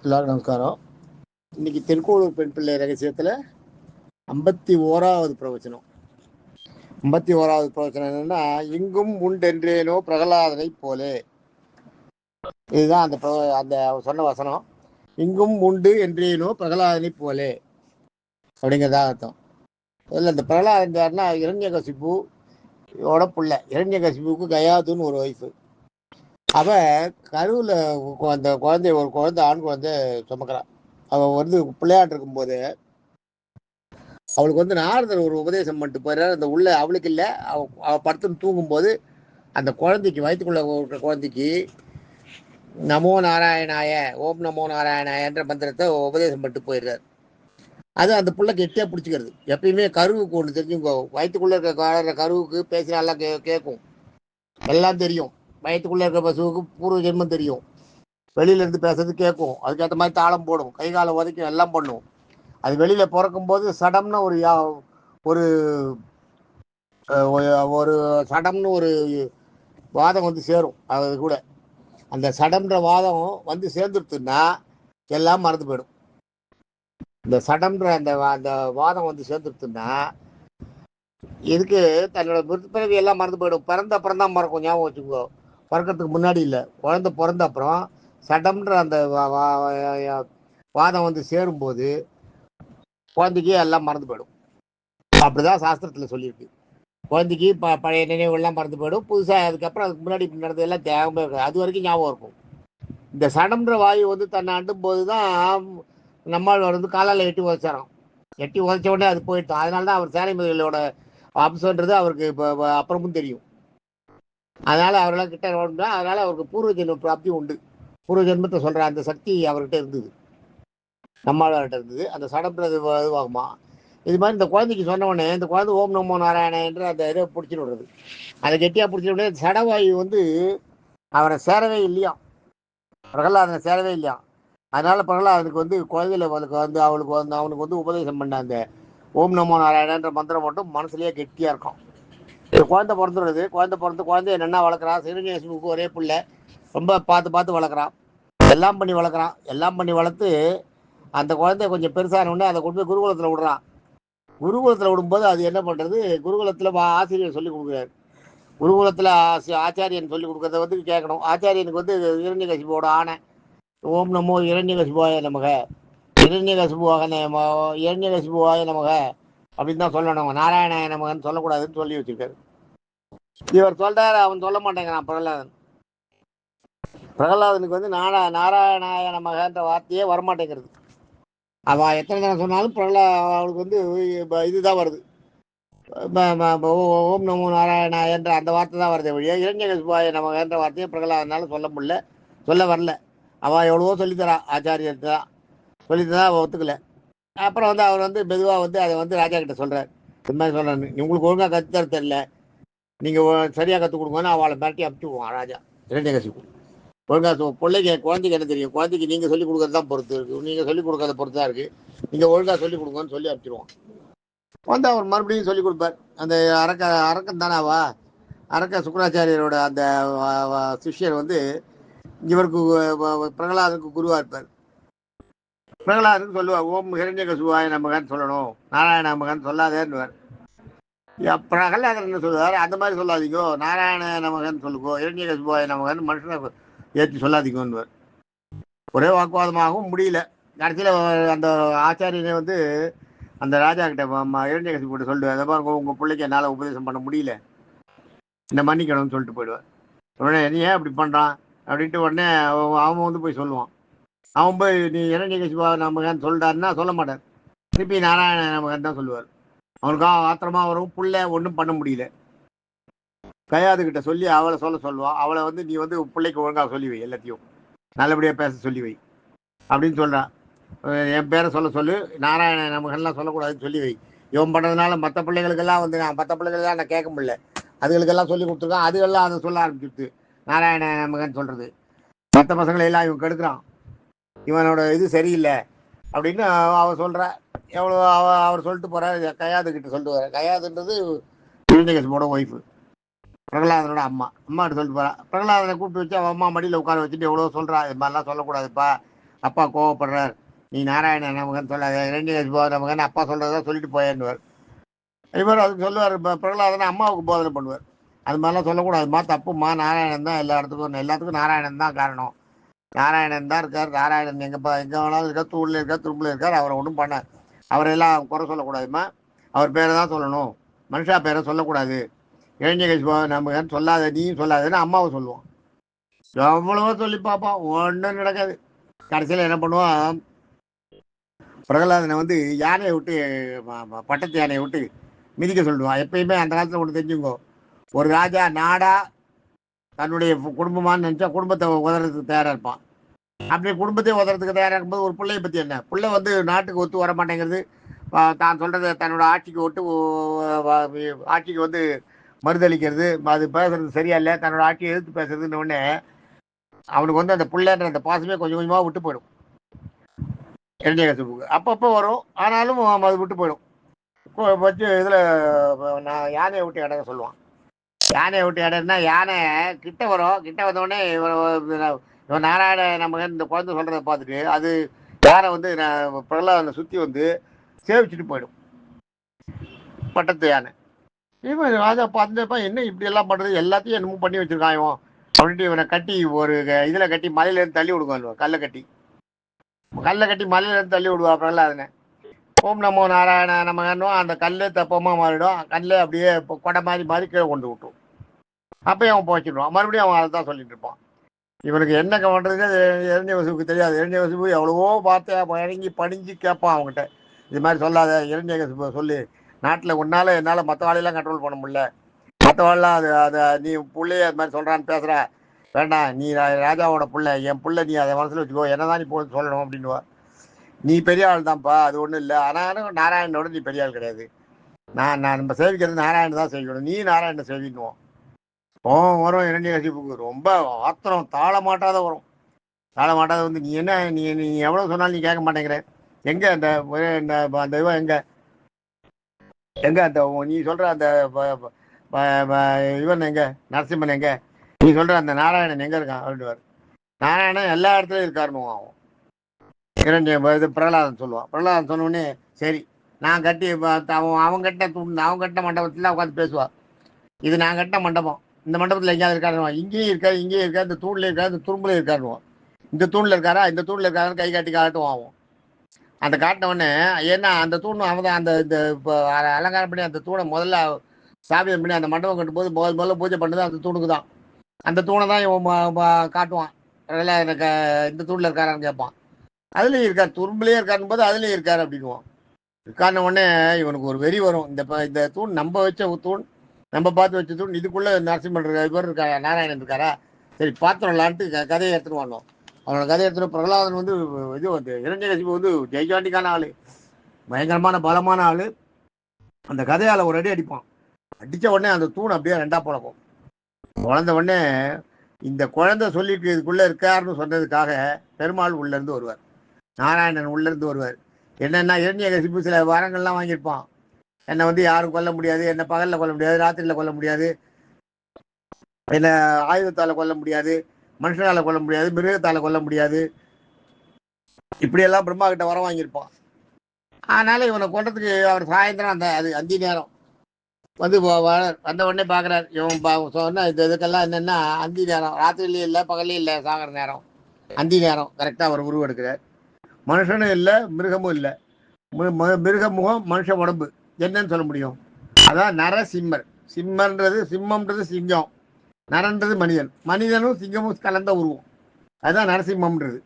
எல்லாரும் நமஸ்காரம். இன்னைக்கு திருக்கோளூர் பெண் பிள்ளை ரகசியத்தில் 51வது பிரவச்சனம். 51வது பிரவச்சனம் என்னன்னா, இங்கும் உண்டென்றேனோ பிரகலாதனை போலே. இதுதான் அந்த சொன்ன வசனம். இங்கும் உண்டு என்றேனோ பிரகலாதனை போலே அப்படிங்கிறதா அர்த்தம். இதில் இந்த பிரகலாதன் யாருன்னா இரண்யகசிபுவோட பிள்ளை. இரண்யகசிபுக்கு கயாதுன்னு ஒரு ஒய்ஃபு. அவ கருவில் அந்த ஒரு குழந்தை ஆண் குழந்தை சுமக்கிறான். அவள் வந்து பிள்ளையாட்டு இருக்கும்போது அவளுக்கு வந்து நாரதர் ஒரு உபதேசம் பண்ணிட்டு போயிடுறாரு. அந்த உள்ள அவளுக்கு இல்லை, அவள் படுத்துன்னு தூங்கும்போது அந்த குழந்தைக்கு, வயிற்றுக்குள்ள இருக்கிற குழந்தைக்கு நமோ நாராயணாய, ஓம் நமோ நாராயணாய என்ற மந்திரத்தை உபதேசம் பண்ணிட்டு போயிடுறாரு. அது அந்த புள்ள கெட்டியாக பிடிச்சிக்கிறது. எப்பயுமே கருவுக்கு ஒன்று தெரிஞ்சுக்கோ, வயிற்றுக்குள்ளே இருக்க கருவுக்கு பேசினாலாம் கேட்கும், எல்லாம் தெரியும். வயிற்றுக்குள்ளே இருக்க பசுவுக்கு பூர்வ ஜென்மம் தெரியும், வெளியிலேருந்து பேசுறது கேட்கும், அதுக்கேற்ற மாதிரி தாளம் போடும், கை காலை உதைக்கும், எல்லாம் பண்ணும். அது வெளியில் பிறக்கும்போது சடம்னு ஒரு ஒரு சடம்னு ஒரு வாதம் வந்து சேரும். அது கூட அந்த சடம்ன்ற வாதம் வந்து சேர்ந்துருத்துன்னா எல்லாம் மறந்து போயிடும். இந்த சடம்ன்ற அந்த வாதம் வந்து சேர்ந்துருத்துன்னா இதுக்கு தன்னோட பிறவி எல்லாம் மறந்து போயிடும். பிறந்த அப்புறம் தான் மறக்கும், ஞாபகம் வச்சுக்கோ. பிறக்கிறதுக்கு முன்னாடி இல்லை, குழந்தை பிறந்த அப்புறம் சடம்ன்ற அந்த வாதம் வந்து சேரும்போது குழந்தைக்கு எல்லாம் மறந்து போயிடும். அப்படிதான் சாஸ்திரத்தில் சொல்லியிருக்கு. குழந்தைக்கு பழைய நினைவுகள்லாம் மறந்து போயிடும். புதுசாக அதுக்கப்புறம் அதுக்கு முன்னாடி நடந்ததெல்லாம் தேவையாக இருக்காது, அது வரைக்கும் ஞாபகம் இருக்கும். இந்த சடம்ன்ற வாயு வந்து தன்னை அண்டும் போது தான் நம்மால் வந்து காலால் எட்டி உதைச்சாராம். எட்டி உதைச்ச உடனே அது போயிட்டோம். அதனால தான் அவர் சேனை முதலோட அம்சன்றது அவருக்கு இப்போ அப்புறமும் தெரியும். அதனால அவரெல்லாம் கிட்ட ஓடுனா, அதனால அவருக்கு பூர்வ ஜென்ம பிராப்தி உண்டு. பூர்வ ஜென்மத்தை சொல்ற அந்த சக்தி அவர்கிட்ட இருந்தது, நம்மாழ்வார்கிட்ட இருந்தது. அந்த சடம்ன்றது இதுவாகுமா. இது மாதிரி இந்த குழந்தைக்கு சொன்ன உடனே இந்த குழந்தை ஓம் நமோ நாராயண என்று அந்த இதை பிடிச்சிட்டு விடுறது. அதை கெட்டியாக பிடிச்சிட்டு உடனே சடவாயு வந்து அவரை சேரவே இல்லையா, பிரகலாதனை சேரவே இல்லையா. அதனால பிரகலாதனுக்கு வந்து குழந்தையில வந்து அவனுக்கு வந்து உபதேசம் பண்ண அந்த ஓம் நமோ நாராயணன்ற மந்திரம் மட்டும் மனசுலயே கெட்டியா இருக்கும். குழந்தை பிறந்துடுறது. குழந்தைய என்னென்ன வளர்க்குறான். சிறுநேசுக்கு ஒரே பிள்ளை, ரொம்ப பார்த்து பார்த்து வளர்க்குறான், எல்லாம் பண்ணி வளர்க்குறான். எல்லாம் பண்ணி வளர்த்து அந்த குழந்தைய கொஞ்சம் பெருசான உடனே அதை கொண்டு போய் குருகுலத்தில் விடுறான். குருகுலத்தில் விடும்போது அது என்ன பண்ணுறது, குருகுலத்தில் ஆசிரியர் சொல்லி கொடுக்குறாரு. குருகுலத்தில் ஆச்சாரியன் சொல்லி கொடுக்குறத வந்து கேட்கணும். ஆச்சாரியனுக்கு வந்து இரண்யகசிபோட ஆணை, ஓம் நமோ இரண்யகசிபாய நமக, இரண்யகசிபுவாய நமக அப்படின்னு தான் சொல்லணும். நாராயணாய நமகன்னு சொல்லக்கூடாதுன்னு சொல்லி வச்சிருக்காரு. இவர் சொல்றாரு, அவன் சொல்ல மாட்டேங்கிறான் பிரகலாதனுக்கு வந்து நாராயணாய நமகன்ற வார்த்தையே வரமாட்டேங்கிறது. அவன் எத்தனை தினம் சொன்னாலும் அவளுக்கு வந்து இதுதான் வருது, ஓம் நமோ நாராயணாய என்ற அந்த வார்த்தை தான் வருது வழியா இரண்யகசிபாய நமகன்ற வார்த்தையை பிரகலாதனால சொல்ல முடியல, சொல்ல வரல. அவள் எவ்வளவோ சொல்லித்தரா, ஆச்சாரியர் தான் சொல்லித்தரா, அவள் ஒத்துக்கல. அப்புறம் வந்து அவர் வந்து மெதுவாக வந்து அதை வந்து ராஜா கிட்ட சொல்கிறார். இது மாதிரி சொல்கிறாரு, உங்களுக்கு ஒழுங்காக கற்றுத்தர தெரியல, நீங்கள் சரியாக கற்றுக் கொடுங்கன்னு அவளை மிரட்டி அனுப்பிச்சுடுவான் ராஜா. இரண்யகசிபு ஒழுங்காக பிள்ளைக்கு, குழந்தைக்கு என்ன தெரியும், குழந்தைக்கு நீங்கள் சொல்லிக் கொடுக்கறது தான் பொறுத்து இருக்குது, நீங்கள் சொல்லிக் கொடுக்கறத பொறுத்து தான் இருக்குது, நீங்கள் ஒழுங்காக சொல்லிக் கொடுங்கன்னு சொல்லி அனுப்பிச்சிடுவான். வந்து அவர் மறுபடியும் சொல்லிக் கொடுப்பார். அந்த அரக்கன் தானாவா, அரக்க சுக்கராச்சாரியரோட அந்த சிஷ்யர் வந்து இவருக்கு பிரகலாதனுக்கு குருவாக இருப்பார். பிரகலாதனுக்கு சொல்லுவார், ஓம் இரண்யகசிபாய நமகன்னு சொல்லணும், நாராயண நமகன்னு சொல்லாதேன்னுவார். பிரகலாதன் என்ன சொல்லுவார், அந்த மாதிரி சொல்லாதீங்கோ, நாராயண நமகன்னு சொல்லுங்கோ, இரண்யகசிபாய நமகன்னு மனுஷனை ஏற்றி சொல்லாதீங்கன்னுவார். ஒரே வாக்குவாதமாகவும் முடியல. கடைசியில் அந்த ஆச்சாரியனை வந்து அந்த ராஜா கிட்ட இரண்யகசிபு கிட்ட சொல்லுவார், அதை மாதிரி உங்கள் பிள்ளைக்கு என்னால் உபதேசம் பண்ண முடியல, இந்த மன்னிக்கணும்னு சொல்லிட்டு போயிடுவார். உடனே என்ன ஏன் அப்படி பண்ணுறான் அப்படின்ட்டு உடனே அவன் வந்து போய் சொல்லுவான். அவன் போய் நீ இரண்யகசிபா நமகன்னு சொல்லிட்டாருன்னா சொல்ல மாட்டார், திருப்பி நாராயண நமகன்னு தான் சொல்லுவார். அவனுக்காக ஆத்திரமா வரும், புள்ள ஒன்றும் பண்ண முடியல. கயாது கிட்ட சொல்லி அவளை சொல்லுவான். அவளை வந்து நீ வந்து பிள்ளைக்கு ஒழுங்காக சொல்லி வை, எல்லாத்தையும் நல்லபடியாக பேச சொல்லி வை அப்படின்னு சொல்கிறான். என் பேரை சொல்லு, நாராயண நமகன்லாம் சொல்லக்கூடாதுன்னு சொல்லி வை. இவன் பண்ணுறதுனால மற்ற பிள்ளைகளுக்கெல்லாம் வந்து மற்ற பிள்ளைகளுக்கெல்லாம் நான் கேட்க முடியல, அதுகளுக்கெல்லாம் சொல்லி கொடுத்துருக்கான், அதுகெல்லாம் அதை சொல்ல ஆரம்பிச்சுட்டு நாராயண நமகன் சொல்கிறது. மற்ற பசங்களையெல்லாம் இவன் கெடுக்கிறான், இவனோட இது சரியில்லை அப்படின்னு அவன் சொல்கிறா. எவ்வளோ அவர் சொல்லிட்டு போகிறார். கயாது கிட்ட சொல்லிட்டு வர, கயாதுன்றது இரண்யகசிபோட ஒய்ஃபு, பிரகலாதனோட அம்மாட்ட சொல்லிட்டு போகிறா. பிரகலாதனை கூப்பிட்டு வச்சு அவன் அம்மா மடியில் உட்கார வச்சுட்டு எவ்வளோ சொல்கிறா, இது மாதிரிலாம் சொல்லக்கூடாதுப்பா, அப்பா கோவப்படுறார், நீ நாராயண நமகன் சொல்லாத, இரண்யகசிபு நமகன் அப்பா சொல்றதா சொல்லிட்டு போயேன்னுவார். இவர் அதுக்கு சொல்லுவார், பிரகலாதனை அம்மாவுக்கு போதனை பண்ணுவார். அது மாதிரிலாம் சொல்லக்கூடாதுமா, தப்புமா, நாராயணன் தான் எல்லாத்துக்கும் நாராயணன் தான் காரணம். நாராயணன் தான் இருக்கார், நாராயணன் எங்க வேணாலும் இருக்கார், தூள்ல இருக்கார், துரும்புல இருக்கார், அவரை ஒன்றும் பண்ண அவரெல்லாம் குறை சொல்லக்கூடாதுமா, அவர் பேரை தான் சொல்லணும், மனுஷா பேரை சொல்லக்கூடாது, இரண்யகசிபு நமகன் சொல்லாத, நீயும் சொல்லாதன்னு அம்மாவை சொல்லுவோம். எவ்வளவோ சொல்லி பார்ப்போம், ஒன்றும் நடக்காது. கடைசியில் என்ன பண்ணுவான், பிரகலாதனை வந்து யானையை விட்டு பட்டத்து யானையை விட்டு மிதிக்க சொல்லுவான். எப்பயுமே அந்த காலத்தில் ஒன்று தெரிஞ்சுங்கோ, ஒரு ராஜா நாடா தன்னுடைய குடும்பமானு நினச்சா குடும்பத்தை உதறதுக்கு தயாராக இருப்பான். அப்படி குடும்பத்தை உதறதுக்கு தயாராக இருக்கும்போது ஒரு பிள்ளையை பற்றி என்ன, பிள்ளை வந்து நாட்டுக்கு ஒத்து வர மாட்டேங்கிறது, தான் சொல்கிறத தன்னோட ஆட்சிக்கு ஒட்டு ஆட்சிக்கு வந்து மறுதளிக்கிறது, அது பேசுறது சரியா இல்லை, தன்னோட ஆட்சியை எதிர்த்து பேசுறதுன்னு உடனே அவனுக்கு வந்து அந்த பிள்ளைன்ற அந்த பாசமே கொஞ்சம் கொஞ்சமாக விட்டு போயிடும். இரண்யகசிபுக்கு அப்பப்போ வரும், ஆனாலும் அது விட்டு போயிடும். வச்சு இதில் நான் யானையை விட்டு இடங்க சொல்லுவான். யானையை விட்டு இடம்னா யானை கிட்ட வரும், கிட்ட வந்தோடனே இவன் நாராயண நமகன் இந்த குழந்தை சொல்கிறத பார்த்துட்டு அது யானை வந்து பிரகலாதனை சுற்றி வந்து சேவிச்சுட்டு போயிடும், பட்டத்து யானை. இவன் ராஜா பார்த்துப்பா, என்ன இப்படி எல்லாம் பண்ணுறது, எல்லாத்தையும் என்னமோ பண்ணி வச்சிருக்கான் இவன் அப்படின்ட்டு இவனை கட்டி ஒரு இதில் கட்டி மலையிலேருந்து தள்ளி விடுவான். கல்லை கட்டி மலையிலேருந்து தள்ளி விடுவா பிரகலாதனை. ஓம் நமோ நாராயண நமகன்னும் அந்த கல் தப்பமாக மாறிடும், கல் அப்படியே கொடை மாதிரி கீழே கொண்டு விட்டுரும். அப்பயும் அவன் போச்சிடுவான், மறுபடியும் அவன் அதை தான் சொல்லிட்டு இருப்பான். இவனுக்கு என்ன பண்ணுறதுன்னு இரண்யகசிபுக்கு தெரியாது. இரண்யகசிபு எவ்வளவோ வார்த்தையா இறங்கி பணிஞ்சு கேட்பான் அவங்ககிட்ட, இது மாதிரி சொல்லாத இரண்யகசிபு சொல்லி, நாட்டில் உன்னால என்னால் மற்ற வாழையெல்லாம் கண்ட்ரோல் பண்ண முடியல, மற்ற வாழலாம் அதை நீ பிள்ளையே அது மாதிரி சொல்கிறான்னு பேசுகிற, வேண்டாம், நீ ராஜாவோட பிள்ளை, என் பிள்ளை, நீ அதை மனசில் வச்சுக்கோ, என்ன தான் நீ போய் சொல்லணும் அப்படின்னுவா. நீ பெரிய ஆள் தான்ப்பா, அது ஒன்றும் இல்லை, ஆனாலும் நாராயணனோட நீ பெரிய ஆள் கிடையாது, நான் நம்ம சேவிக்கிறது நாராயணன் தான் சேவிக்கணும், நீ நாராயணனை சேவிக்கணும். வரும் இரண்யகசிபுக்கு ரொம்ப ஆத்திரம் தாழ மாட்டாத வரும். தாழ மாட்டாத வந்து, நீ என்ன, நீ எவ்வளோ சொன்னாலும் நீ கேட்க மாட்டேங்கிற, எங்கே அந்த அந்த இவன் எங்கே அந்த நீ சொல்கிற அந்த இவன் எங்கே, நரசிம்மன் எங்கே, நீ சொல்கிற அந்த நாராயணன் எங்கே இருக்கான் அப்படின்வார். நாராயணன் எல்லா இடத்துலையும் இருக்காருன்னு ஆகும். இது பிரகலாதன் சொல்லுவான். பிரகலாதன் சொன்னோடனே சரி, நான் கட்டி அவன் கட்டின மண்டபத்தில் உட்காந்து பேசுவாள், இது நான் கட்டின மண்டபம், இந்த மண்டபத்தில் எங்கேயாவது இருக்காருவான், இங்கேயும் இருக்காரு, இந்த தூணில் இருக்காரு, இந்த துரும்புல இருக்காருவான், இந்த தூணில் இருக்காரா, இந்த தூணில் இருக்காருன்னு கை காட்டி காட்டும் ஆகும். அந்த காட்டினவுடனே ஏன்னா அந்த தூண் அவன் தான் அந்த இந்த இப்போ அலங்காரம் பண்ணி அந்த தூணை முதல்ல ஸ்தாபிதம் பண்ணி அந்த மண்டபம் கட்டும்போது முதல்ல பூஜை பண்ணது அந்த தூணுக்கு தான். அந்த தூணை தான் இவன் காட்டுவான், அதெல்லாம் எனக்கு இந்த தூணில் இருக்காரான்னு கேட்பான், அதுலேயும் இருக்கார், துரும்புலேயே இருக்காருன்னு போது அதுலேயும் இருக்காரு அப்படின்வான். இருக்கான உடனே இவனுக்கு ஒரு வெறி வரும், இந்த தூண் நம்ம வச்ச தூண், நம்ம பார்த்து வச்ச தூண், இதுக்குள்ளே நரசிம்மன் இவர் இருக்கா, நாராயணன் இருக்காரா, சரி பாத்திரம்லான்ட்டு கதையை எடுத்துன்னு வரணும். அவனோட கதையை எடுத்துகிட்டு பிரகலாதன் வந்து இது வந்து இரண்யகசிபு வந்து ஜெய்காண்டிக்கான ஆள், பயங்கரமான பலமான ஆள். அந்த கதையால் ஒரு அடி அடிப்பான், அடித்த உடனே அந்த தூண் அப்படியே ரெண்டாக பிளக்கும். குழந்த உடனே இந்த குழந்தை சொல்லிட்டு இதுக்குள்ளே இருக்காருன்னு சொன்னதுக்காக பெருமாள் உள்ளேருந்து வருவார், நாராயணன் உள்ளேருந்து வருவார். என்னென்னா இரண்யகசிபு சில வரங்கள்லாம் வாங்கியிருப்பான், என்னை வந்து யாரும் கொல்ல முடியாது, என்னை பகலில் கொல்ல முடியாது, ராத்திரியில் கொல்ல முடியாது, என்னை ஆயுதத்தால் கொல்ல முடியாது, மனுஷனால கொல்ல முடியாது, மிருகத்தால் கொல்ல முடியாது, இப்படியெல்லாம் பிரம்மா கிட்ட வர வாங்கியிருப்பான். அதனால இவனை கொண்டதுக்கு அவர் சாயந்தரம் அது அந்தி நேரம் வந்து வந்த உடனே பார்க்குறாரு, இவன் சொன்ன இதுக்கெல்லாம் என்னென்னா அந்தி நேரம், ராத்திரிலையும் இல்லை பகலையும் இல்லை, சாகிற நேரம் அந்தி நேரம் கரெக்டாக அவர் உருவெடுக்கிறார். மனுஷனும் இல்லை மிருகமும் இல்லை, மிருக முகம் மனுஷ உடம்பு, என்னன்னு சொல்ல முடியும், அதான் நரசிம்மர். சிம்மம்ன்றது சிங்கம், நரன்றது மனிதனும் சிங்கமும் கலந்த உருவம், அதுதான் நரசிம்மம்ன்றது.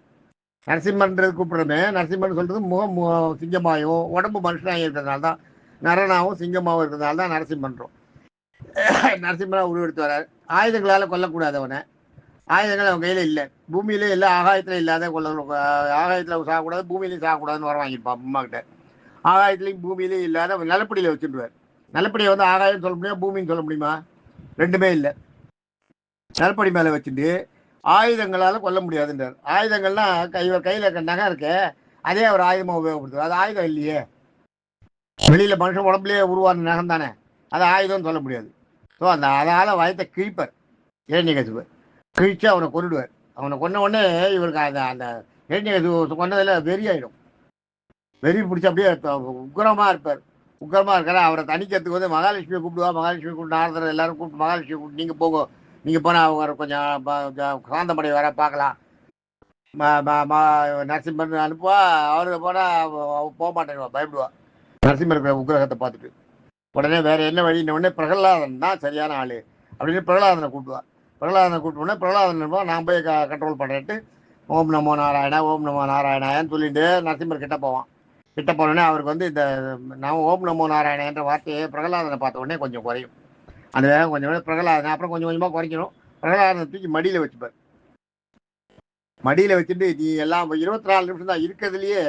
நரசிம்மன்றது கூப்பிடுறமே, நரசிம்மன் சொல்றது முகம் சிங்கமாகவும் உடம்பு மனுஷனாக இருக்கிறதுனால தான், நரனாகவும் சிங்கமாகவும் இருக்கிறதுனால தான் நரசிம்மன்றோம். நரசிம்மனா உருவெடுத்து வர்றாரு. ஆயுதங்களால் கொல்லக்கூடாது அவனை, ஆயுதங்கள் அவன் கையில் இல்லை, பூமியிலே இல்லை, ஆகாயத்தில் இல்லாத கொல்லணும், ஆகாயத்தில் சாகக்கூடாது, பூமியிலையும் சாகக்கூடாதுன்னு வர வாங்கியிருப்பான் அம்மா கிட்ட. ஆகாயத்துலையும் பூமியிலையும் இல்லாத நிலப்படியில் வச்சுருவார். நிலப்படியை வந்து ஆகாயம் சொல்ல முடியுமா, பூமின்னு சொல்ல முடியுமா, ரெண்டுமே இல்லை, நிலப்படி மேலே வச்சுட்டு ஆயுதங்களால் கொல்ல முடியாதுன்றார். ஆயுதங்கள்னா இவர் கையில் நகை இருக்கு, அதே அவர் ஆயுதமாக உபயோகப்படுத்துவார், அது ஆயுதம் இல்லையே, வெளியில் மனுஷன் உடம்புலேயே உருவான நகம் தானே, அது ஆயுதம்னு சொல்ல முடியாது. ஸோ அதனால் வயத்தை கிழிப்பர் இரண்யகசிபு, கிழிச்சு அவனை கொண்டுடுவார். அவனை கொன்ன உடனே இவருக்கு அந்த ஹிரண்யகசிபு கொன்னதில் வெறி ஆயிடும். வெறி பிடிச்சி அப்படியே உக்கிரமா இருப்பார். உக்கிரமா இருக்காரு. அவரை தணிக்கிறதுக்கு வந்து மகாலட்சுமியை கூப்பிடுவா. மகாலட்சுமி கூப்பிட்டு நாரதர் எல்லாரும் கூப்பிட்டு மகாலட்சுமி கூப்பிட்டு நீங்கள் போங்க, நீங்கள் போனால் அவங்க கொஞ்சம் சாந்தமடை வர பார்க்கலாம். நரசிம்மன் அனுப்புவா. அவரு போனால் போக மாட்டேங்குவா, பயப்படுவா நரசிம்மர் இருக்கிற உக்கிரகத்தை பார்த்துட்டு. உடனே வேற என்ன வழின்னு உடனே பிரகலாதன் தான் சரியான ஆளு அப்படின்னு பிரகலாதனை கூப்பிடுவா. பிரகலாதனை கூப்பிட்டு பிரகலாதன் நான் போய் கண்ட்ரோல் பண்ணுறேன்ட்டு ஓம் நமோ நாராயணா ஓம் நமோ நாராயணான்னு சொல்லிட்டு நரசிம்மர் கிட்ட போவான். கிட்ட போனோடனே அவருக்கு வந்து இந்த நான் ஓம் நமோ நாராயண என்ற வார்த்தையை பிரகலாதனை பார்த்த உடனே கொஞ்சம் குறையும். அந்த வேகம் கொஞ்சம் பிரகலாதனை அப்புறம் கொஞ்சம் கொஞ்சமாக குறைக்கணும். பிரகலாதனை தூக்கி மடியில் வச்சுப்பார். மடியில் வச்சுட்டு நீ எல்லாம் 24 நிமிஷம் தான் இருக்கிறதுலையே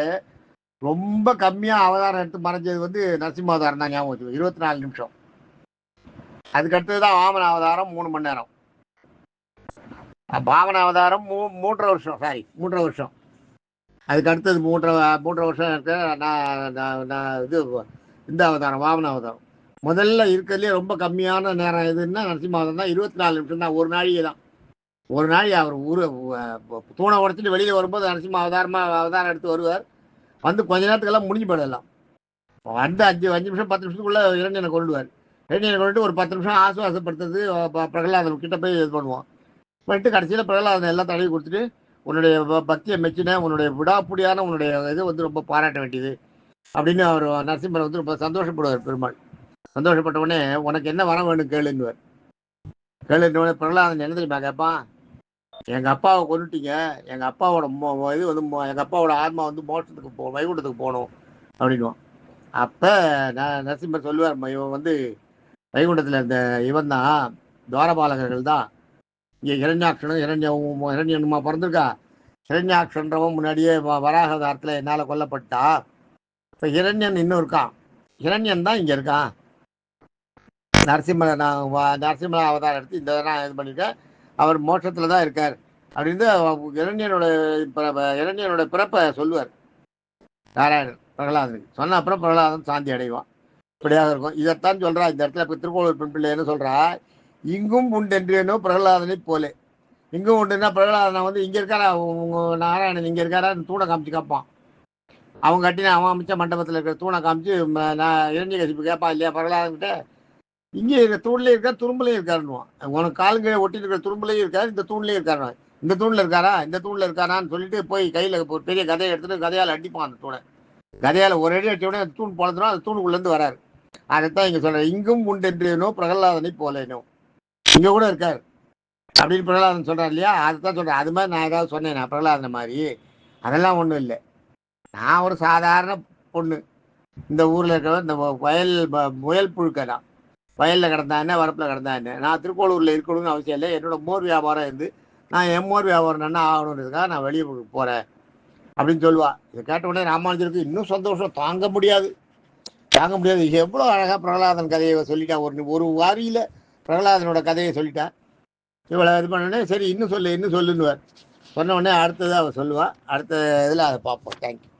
ரொம்ப கம்மியாக அவதாரம் எடுத்து மறைஞ்சது வந்து நரசிம்ம அவதாரம் தான். ஞாபகம் வச்சுக்கோ, 24 நிமிஷம். அதுக்கடுத்தது தான் வாமன அவதாரம் 3 மணி நேரம். வாமன அவதாரம் 3.5 வருஷம், 3.5 வருஷம். அதுக்கு அடுத்தது 3.5 வருஷம் இருக்கு. நான் இது இந்த அவதாரம் வாமன அவதாரம் முதல்ல இருக்கிறதுலே ரொம்ப கம்மியான நேரம் எதுன்னா நரசிம்ம அவதாரம் தான். 24 நிமிஷம் தான், ஒரு நாளைக்கு தான். ஒரு நாளைக்கு அவர் தூணை உடச்சிட்டு வெளியில் வரும்போது நரசிம்ம அவதாரம் எடுத்து வருவார். வந்து கொஞ்ச நேரத்துக்கெல்லாம் முடிஞ்சு போயிடலாம். வந்து 5 நிமிஷம் 10 நிமிஷத்துக்குள்ள இரண்டியனை கொண்டுடுவார். இரண்டியனை கொண்டுட்டு ஒரு 10 நிமிஷம் ஆசுவாசப்படுத்துறது பிரகலாதன் கிட்ட போய் இது பண்ணுவோம். பண்ணிட்டு கடைசியில் பிரகலாதன் எல்லாம் தடவி கொடுத்துட்டு உன்னுடைய பக்தியை மெச்சின, உன்னுடைய விடாப்புடியான உன்னுடைய இதை வந்து ரொம்ப பாராட்ட வேண்டியது அப்படின்னு அவர் நரசிம்மரை வந்து ரொம்ப சந்தோஷப்படுவார். பெருமாள் சந்தோஷப்பட்ட உடனே உனக்கு என்ன வர வேண்டும் கேளுன்னுவார். கேளுன்னு பிரகலாதன் என்ன தெரியுமா கேட்பான், எங்கள் அப்பாவை கொண்டுட்டீங்க, எங்கள் அப்பாவோட இது வந்து எங்கள் அப்பாவோட ஆத்மா வந்து மோட்சத்துக்கு வைகுண்டத்துக்கு போகணும் அப்படின்வான். அப்போ நரசிம்மர் சொல்லுவார், இவன் வந்து வைகுண்டத்தில் இருந்த இவன் தான், துவாரபாலகர்கள் தான். இங்கே இரண்யாட்சனும் இரண்யனுமா பிறந்திருக்கா. இரண்யாட்சன்றவன் முன்னாடியே வராகதாரத்தில் என்னால் கொல்லப்பட்டா. இப்போ இரண்யன் இன்னும் இருக்கான். இரண்யன் தான் இங்கே இருக்கான். நரசிம்மர் நரசிம்ம அவதாரம் எடுத்து இந்த நான் இது பண்ணியிருக்கேன். அவர் மோட்சத்தில் தான் இருக்கார் அப்படின்னு இரண்யனோட பிறப்பை சொல்லுவார் நாராயணன் பிரகலாதனுக்கு. சொன்ன அப்புறம் பிரகலாதன் சாந்தி அடைவான். இப்படியாக இருக்கும். இதைத்தான் சொல்றா இந்த இடத்துல. இப்போ திருக்கோளூர் பெண் பிள்ளை என்ன சொல்றா, இங்கும் உண்டென்றேனோ பிரகலாதனை போலே. இங்கும் உண்டுன்னா பிரகலாதனை வந்து இங்கே இருக்காரா நாராயணன் இங்கே இருக்காரா தூணை காமிச்சு கேட்பான். அவங்க கட்டின அவன் அமைச்ச மண்டபத்தில் இருக்கிற தூணை காமிச்சு நான் இரண்யகசிப்பு கேட்பான் இல்லையா பிரகலாதன்கிட்ட, இங்கே இருக்க தூண்லேயே இருக்கார் துரும்புலையும் இருக்காருன்னுவான். உனக்கு காலுங்க ஒட்டி இருக்கிற துரும்புலையும் இருக்காரு, இந்த தூண்லேயும் இருக்காரு. இந்த தூணில் இருக்காரா இந்த தூணில் இருக்காரான்னு சொல்லிட்டு போய் கையில் ஒரு பெரிய கதையை எடுத்துட்டு கதையால் அடிப்பான். அந்த தூணை கதையால் ஒரு அடி அடிச்ச உடனே அந்த தூண் பொழந்துடும். அந்த தூணுக்குள்ளேருந்து வராரு. அதைத்தான் இங்கே சொல்கிறேன், இங்கும் உண்டென்றேனோ பிரகலாதனை போலேனோ. இங்கே கூட இருக்கார் அப்படின்னு பிரகலாதன் சொல்கிறார் இல்லையா. அதுதான் சொல்கிறேன். அது மாதிரி நான் ஏதாவது சொன்னேன் நான் பிரகலாதனை மாதிரி? அதெல்லாம் ஒன்றும் இல்லை. நான் ஒரு சாதாரண பொண்ணு. இந்த ஊரில் இருக்கிற இந்த முயல் புழுக்கை வயலில் கிடந்தா என்ன வரப்பில் கிடந்தா என்ன. நான் திருக்கோளூரில் இருக்கணும்னு அவசியம் இல்லை. என்னோட மோர் வியாபாரம் இருந்து நான் என் மோர் வியாபாரம் என்ன ஆகணுன்றதுக்காக நான் வெளியே போகிறேன் அப்படின்னு சொல்லுவா. இதை கேட்ட உடனே ராமானுஜருக்கு இன்னும் சந்தோஷம் தாங்க முடியாது. எவ்வளோ அழகாக பிரகலாதன் கதையை சொல்லிட்டா. ஒரு வாரியில் பிரகலாதனோட கதையை சொல்லிட்டா. இவ்வளோ இது பண்ணோடனே சரி இன்னும் சொல்லுன்னுவார். சொன்ன உடனே அடுத்தது அவர் சொல்லுவாள். அடுத்த இதில் அதை பார்ப்போம். தேங்க்யூ.